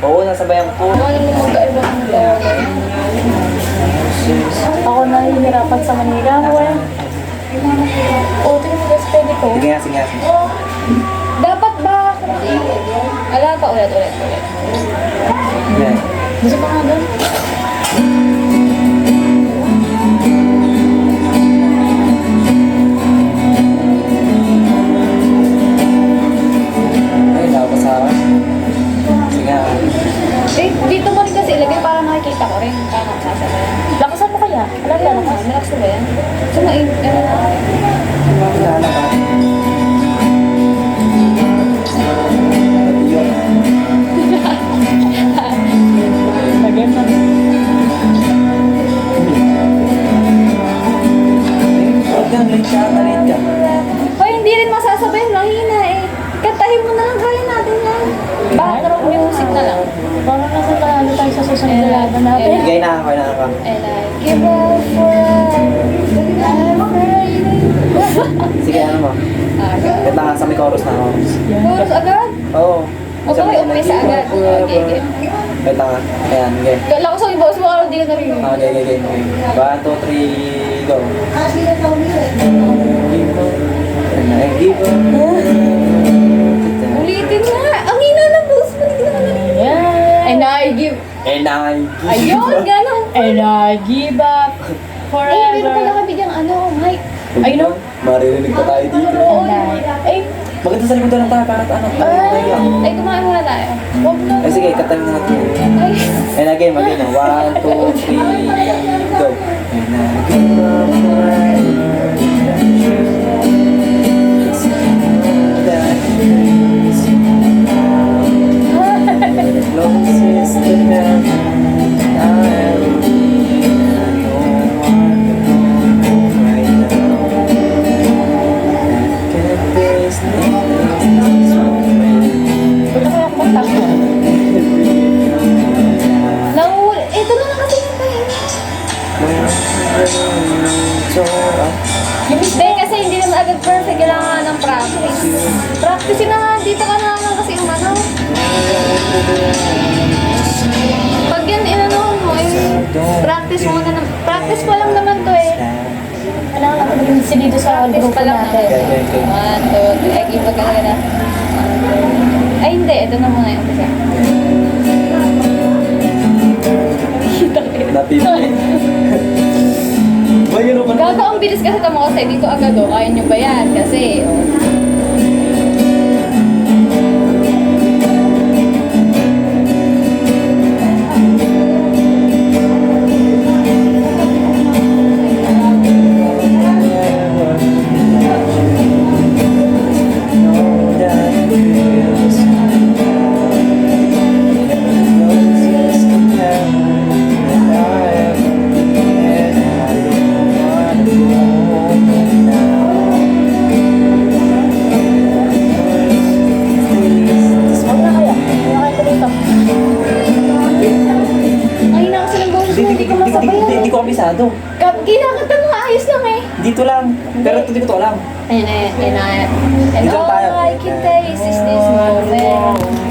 Oo, nasabayan ko. Ano naman magkaiba ng lola? Ako nahihirapan sa Manila. Wala. O, tingnan mo guys, pwede ko. Sige nga, sige nga. Sige. Dapat ba? Ala pa, ulit. Yan. Gusto pa nga doon. Ay, tapos ha. Sige nga. Dito mo rin kasi ilagay para nakikita ko rin. Para sasabayan. Lakasan mo kaya? Alam Kaya ka naman, relax na ba yan? So, Wala ka. Lagyan na. Huwag kang late ka. Hoy, hindi rin masasabay. Mahina eh. Kantahin mo na lang. Kaya natin yan. Background music na lang. Parang nasa tayo tayo sa susunod na laban natin. Bigay na ako, na ako. And I give up forever. Sige, ano mo? Wait lang, sa may chorus na ako. Chorus agad? Oo. Okay, umpisa agad. Okay. Wait lang, ayan, okay. Kala ko sa boss mo, hindi ka narinig. Okay. 1, 2, 3, go. And I give up. Ulitin nga. Ang hina ng boss mo, hindi ka na narinig. Yeah. And I give... And I give Ayun, up. gano'n. And I give up Ay, meron pala forever. kami diyang mic. Ay, no. Maririnig pa tayo dito. Oo. Ay, Bakit sa likod na lang tayo? Para ano? Ay, kumain muna tayo. wag na. Ay, sige, katayin na natin. Ay, And again, 1, 2, 3, go. And I give up closest to heaven, I am right now. Can't face this moment. Punta kaya ako magtakbo. nauuli. Ito na lang kasi yung pahinga. Hindi, kasi hindi naman agad perfect. Kailangan ng practice. Practice na nga. Dito ka na lang kasi yung Pag yan, inano mo, practice mo na. Practice pa lang naman to eh. Kailangan ako maging sinido sa Practice grupo pa lang natin. naman. 1, 2, 3. Ay, iba ka na. Ay, hindi. Ito na muna yung umpisa. Napipili. Ba, yun ako na. Gaga, ang bilis kasi tamo kasi dito agad o. Kaya nyo ba yan? Kasi, o. Wag na kaya. Nakaya ko dito. Ay, na kasi ng boses mo, hindi ko masabayan. Hindi ko kabisado. Ginakanta mo ayos lang eh. Dito lang. Pero hindi ko to alam. And Dito tayo. all I can taste is this moment.